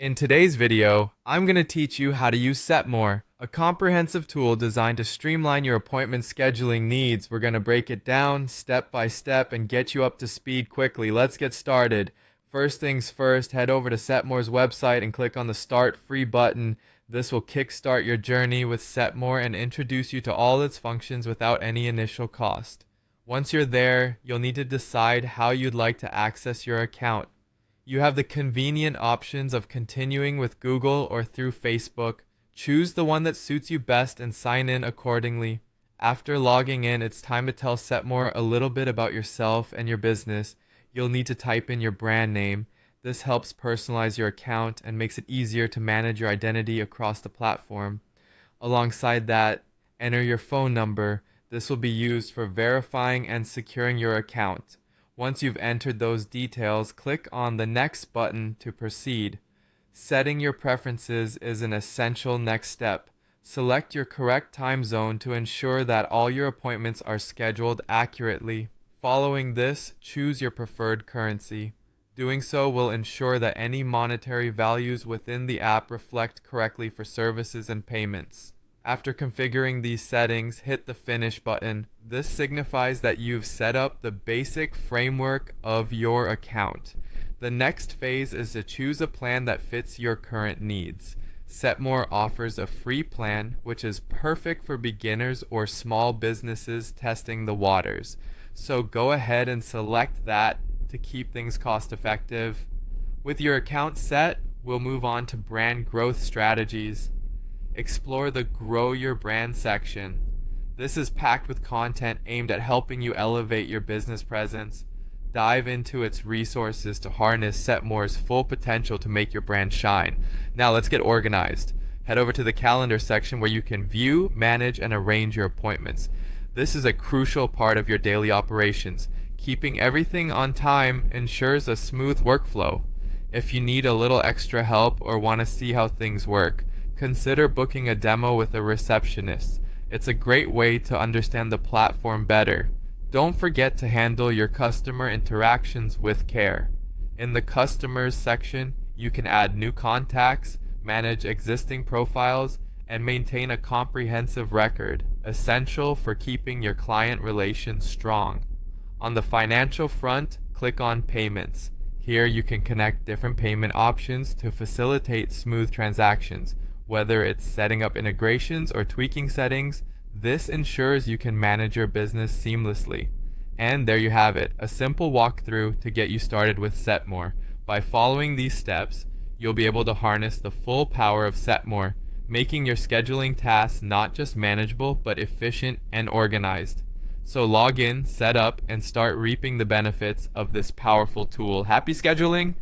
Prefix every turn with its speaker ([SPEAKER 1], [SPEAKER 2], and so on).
[SPEAKER 1] In today's video, I'm going to teach you how to use Setmore, a comprehensive tool designed to streamline your appointment scheduling needs. We're going to break it down step by step and get you up to speed quickly. Let's get started. First things first, head over to Setmore's website and click on the Start Free button. This will kickstart your journey with Setmore and introduce you to all its functions without any initial cost. Once you're there, you'll need to decide how you'd like to access your account. You have the convenient options of continuing with Google or through Facebook. Choose the one that suits you best and sign in accordingly. After logging in, it's time to tell Setmore a little bit about yourself and your business. You'll need to type in your brand name. This helps personalize your account and makes it easier to manage your identity across the platform. Alongside that, enter your phone number. This will be used for verifying and securing your account. Once you've entered those details, click on the Next button to proceed. Setting your preferences is an essential next step. Select your correct time zone to ensure that all your appointments are scheduled accurately. Following this, choose your preferred currency. Doing so will ensure that any monetary values within the app reflect correctly for services and payments. After configuring these settings, hit the Finish button. This signifies that you've set up the basic framework of your account. The next phase is to choose a plan that fits your current needs. Setmore offers a free plan, which is perfect for beginners or small businesses testing the waters. So go ahead and select that to keep things cost effective. With your account set, we'll move on to brand growth strategies. Explore the Grow Your Brand section. This is packed with content aimed at helping you elevate your business presence. Dive into its resources to harness Setmore's full potential to make your brand shine. Now let's get organized. Head over to the Calendar section where you can view, manage, and arrange your appointments. This is a crucial part of your daily operations. Keeping everything on time ensures a smooth workflow. If you need a little extra help or want to see how things work, consider booking a demo with a receptionist. It's a great way to understand the platform better. Don't forget to handle your customer interactions with care. In the Customers section, you can add new contacts, manage existing profiles, and maintain a comprehensive record, essential for keeping your client relations strong. On the financial front, click on Payments. Here you can connect different payment options to facilitate smooth transactions. Whether it's setting up integrations or tweaking settings, this ensures you can manage your business seamlessly. And there you have it, a simple walkthrough to get you started with Setmore. By following these steps, you'll be able to harness the full power of Setmore, making your scheduling tasks not just manageable, but efficient and organized. So log in, set up, and start reaping the benefits of this powerful tool. Happy scheduling!